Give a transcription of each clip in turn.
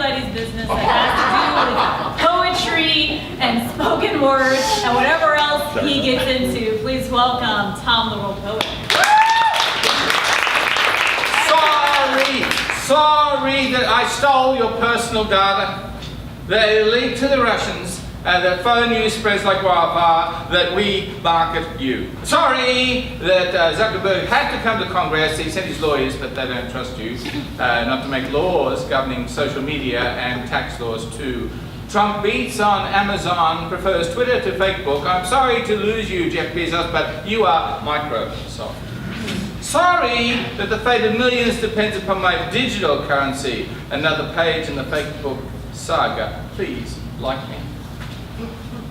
everybody's business that has to do with poetry and spoken word and whatever else he gets into. Please welcome Thom, the world poet. Sorry that I stole your personal data, that it leaked to the Russians, that phone news spreads like wildfire, that we market you. Sorry that Zuckerberg had to come to Congress. He sent his lawyers, but they don't trust you, not to make laws governing social media and tax laws too. Trump beats on Amazon, prefers Twitter to Facebook. I'm sorry to lose you, Jeff Bezos, but you are Microsoft. Sorry that the fate of millions depends upon my digital currency. Another page in the Facebook saga. Please, like me.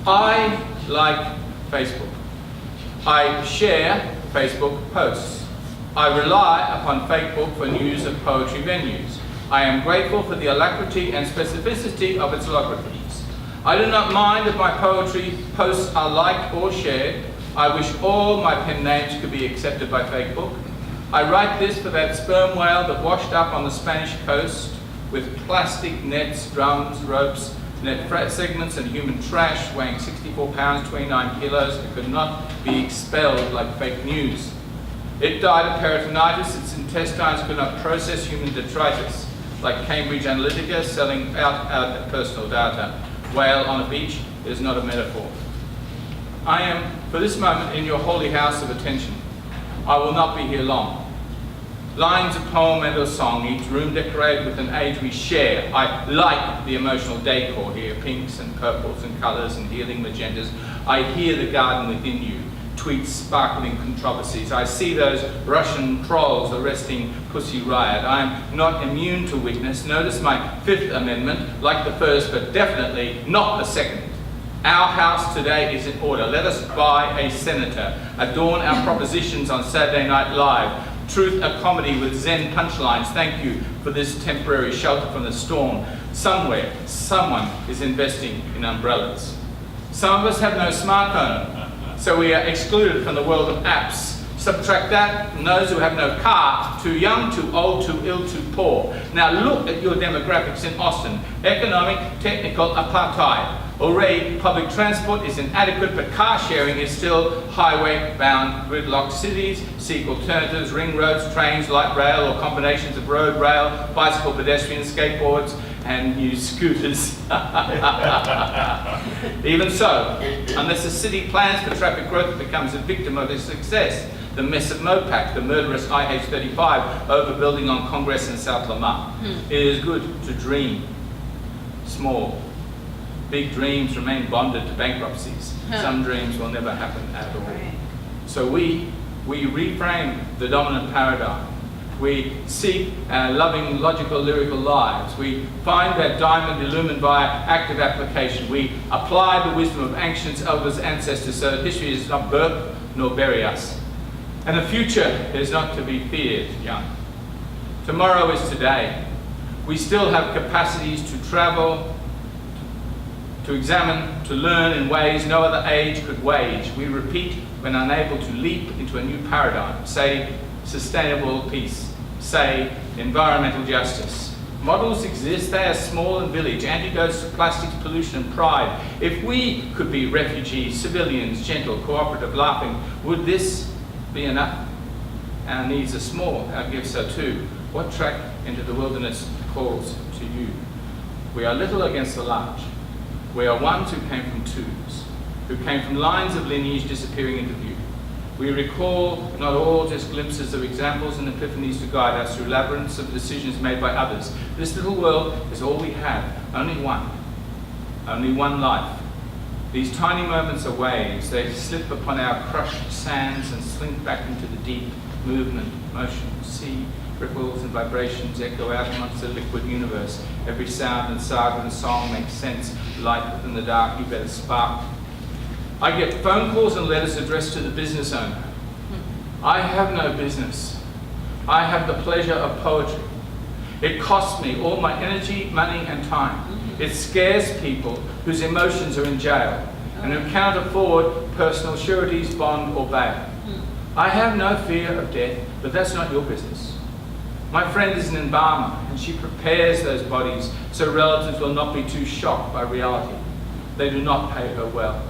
I like Facebook. I share Facebook posts. I rely upon Facebook for news of poetry venues. I am grateful for the alacrity and specificity of its logographies. I do not mind if my poetry posts are liked or shared. I wish all my pen names could be accepted by Facebook. I write this for that sperm whale that washed up on the Spanish coast with plastic nets, drums, ropes, net segments and human trash weighing 64 pounds, 29 kilos. It could not be expelled like fake news. It died of peritonitis. Its intestines could not process human detritus like Cambridge Analytica selling out personal data. Whale on a beach is not a metaphor. I am, for this moment, in your holy house of attention. I will not be here long. Lines of poem and a song, each room decorated with an age we share. I like the emotional decor here, pinks and purples and colours and healing magentas. I hear the garden within you, tweets sparkling controversies. I see those Russian trolls arresting Pussy Riot. I am not immune to weakness. Notice my Fifth Amendment, like the first, but definitely not the second. Our house today is in order. Let us buy a senator. Adorn our propositions on Saturday Night Live. Truth a comedy with Zen punchlines. Thank you for this temporary shelter from the storm. Somewhere, someone is investing in umbrellas. Some of us have no smartphone, so we are excluded from the world of apps. Subtract that from those who have no car, too young, too old, too ill, too poor. Now look at your demographics in Austin. Economic, technical apartheid. Already, public transport is inadequate, but car sharing is still highway-bound. Gridlocked cities seek alternatives, ring roads, trains, light rail, or combinations of road, rail, bicycle, pedestrian, skateboards, and new scooters. Even so, unless a city plans for traffic growth, it becomes a victim of its success. The mess of Mopac, the murderous IH-35 overbuilding on Congress in South Lamar. It is good to dream small. Big dreams remain bonded to bankruptcies. Some dreams will never happen at all. Right. So we reframe the dominant paradigm. We seek loving, logical, lyrical lives. We find that diamond illumined by active application. We apply the wisdom of ancient elders, ancestors, so that history does not birth nor bury us. And the future is not to be feared, young. Tomorrow is today. We still have capacities to travel, to examine, to learn in ways no other age could wage. We repeat when unable to leap into a new paradigm. Say, sustainable peace. Say, environmental justice. Models exist, they are small and village, antidotes to plastics, pollution and pride. If we could be refugees, civilians, gentle, cooperative, laughing, would this be enough? Our needs are small, our gifts are too. What track into the wilderness calls to you? We are little against the large. We are ones who came from twos, who came from lines of lineage disappearing into view. We recall not all just glimpses of examples and epiphanies to guide us through labyrinths of decisions made by others. This little world is all we have, only one life. These tiny moments are waves. They slip upon our crushed sands and slink back into the deep. Movement, motion, sea, ripples and vibrations echo out amongst the liquid universe. Every sound and saga and song makes sense. Light within the dark, you better spark. I get phone calls and letters addressed to the business owner. I have no business. I have the pleasure of poetry. It costs me all my energy, money and time. It scares people whose emotions are in jail and who cannot afford personal sureties, bond or bail. I have no fear of death, but that's not your business. My friend is an embalmer, and she prepares those bodies so relatives will not be too shocked by reality. They do not pay her well.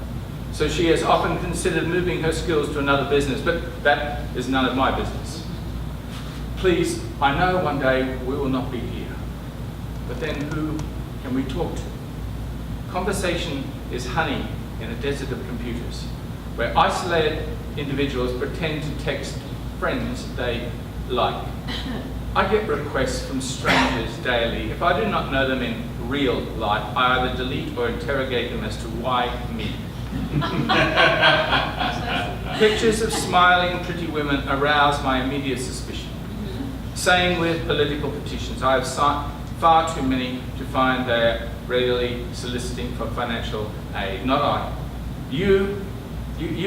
So she has often considered moving her skills to another business, but that is none of my business. Please, I know one day we will not be here, but then who can we talk to? Conversation is honey in a desert of computers, where isolated individuals pretend to text friends they like. I get requests from strangers daily. If I do not know them in real life, I either delete or interrogate them as to why me. Pictures of smiling, pretty women arouse my immediate suspicion. Same with political petitions. I have signed far too many to find they're regularly soliciting for financial aid. Not I. You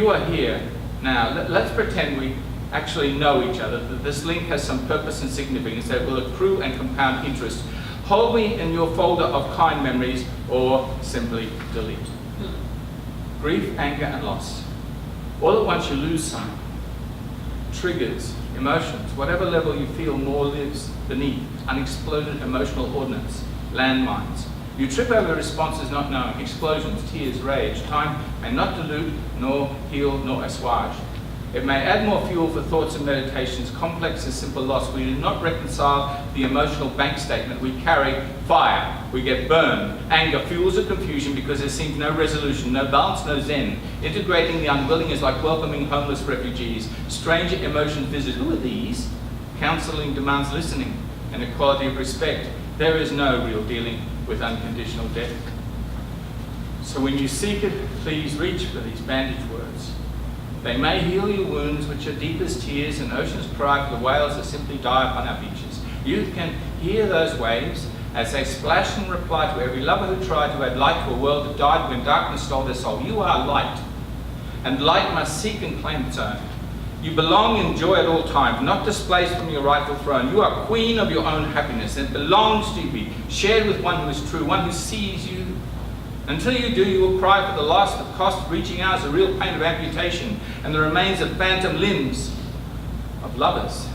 are here now. Let's pretend we actually know each other, that this link has some purpose and significance that will accrue and compound interest. Hold me in your folder of kind memories or simply delete. Grief, anger, and loss. All at once you lose some. Triggers, emotions, whatever level you feel more lives beneath, unexploded emotional ordnance, landmines. You trip over responses not knowing, explosions, tears, rage. Time may not dilute, nor heal, nor assuage. It may add more fuel for thoughts and meditations, complex and simple loss. We do not reconcile the emotional bank statement. We carry fire. We get burned. Anger fuels the confusion because there seems no resolution, no balance, no zen. Integrating the unwilling is like welcoming homeless refugees. Stranger emotions visit. Who are these? Counseling demands listening and equality of respect. There is no real dealing with unconditional death. So when you seek it, please reach for these bandage words. They may heal your wounds, which are deep as tears, and ocean's cry for the whales that simply die upon our beaches. You can hear those waves as they splash and reply to every lover who tried to add light to a world that died when darkness stole their soul. You are light, and light must seek and claim its own. You belong in joy at all times, not displaced from your rightful throne. You are queen of your own happiness, and it belongs to you, shared with one who is true, one who sees you. Until you do, you will cry for the loss, the cost of reaching out, the real pain of amputation, and the remains of phantom limbs of lovers.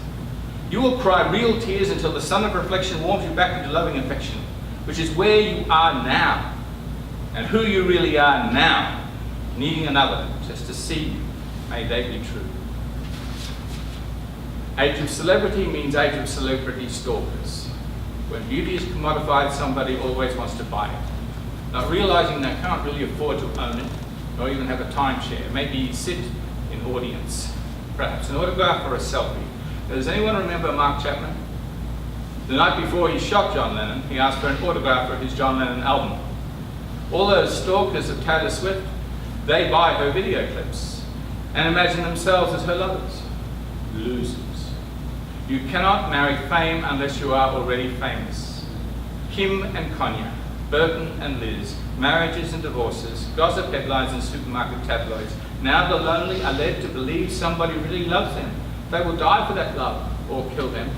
You will cry real tears until the sun of reflection warms you back into loving affection, which is where you are now, and who you really are now, needing another just to see you. May they be true. Age of celebrity means age of celebrity stalkers. When beauty is commodified, somebody always wants to buy it. Not realizing they can't really afford to own it, or even have a timeshare. Maybe sit in audience, perhaps an autograph or a selfie. Does anyone remember Mark Chapman? The night before he shot John Lennon, he asked for an autograph for his John Lennon album. All those stalkers of Taylor Swift, they buy her video clips and imagine themselves as her lovers. Losers. You cannot marry fame unless you are already famous. Kim and Kanye, Burton and Liz, marriages and divorces, gossip headlines and supermarket tabloids. Now the lonely are led to believe somebody really loves them. They will die for that love or kill them.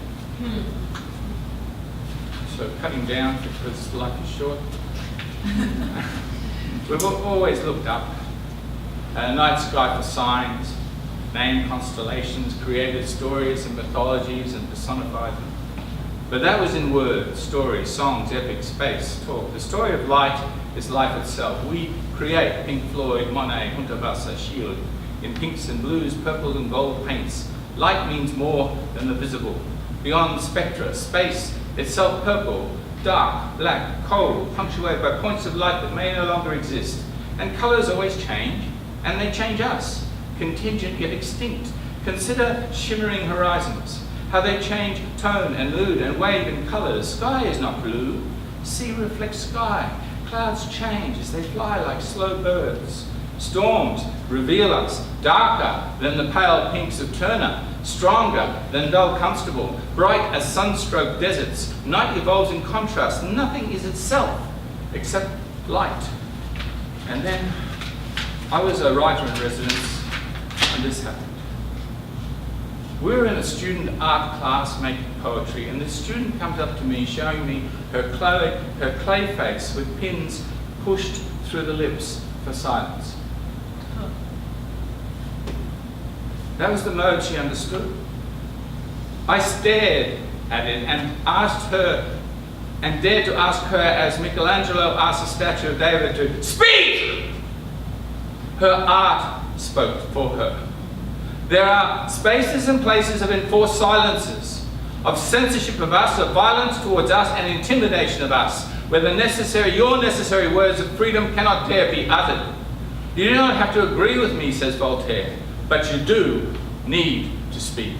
So cutting down because life is short. We've always looked up. Night sky for signs, named constellations, created stories and mythologies and personified them. But that was in words, stories, songs, epic, space, talk. The story of light is life itself. We create Pink Floyd, Monet, Hundertwasser, Schiele, in pinks and blues, purple and gold paints. Light means more than the visible. Beyond spectra, space itself purple, dark, black, cold, punctuated by points of light that may no longer exist. And colours always change, and they change us, contingent yet extinct. Consider shimmering horizons, how they change tone and mood and wave in colours. Sky is not blue, sea reflects sky. Clouds change as they fly like slow birds. Storms reveal us, darker than the pale pinks of Turner, stronger than dull Constable, bright as sunstroke deserts. Night evolves in contrast. Nothing is itself except light. And then I was a writer in residence, and this happened. We were in a student art class making poetry, and this student comes up to me showing me her clay face with pins pushed through the lips for silence. That was the mode she understood. I stared and asked her, and dared to ask her, as Michelangelo asked the statue of David to speak. Her art spoke for her. There are spaces and places of enforced silences, of censorship of us, of violence towards us, and intimidation of us, where your necessary words of freedom cannot dare be uttered. You do not have to agree with me, says Voltaire, but you do need to speak.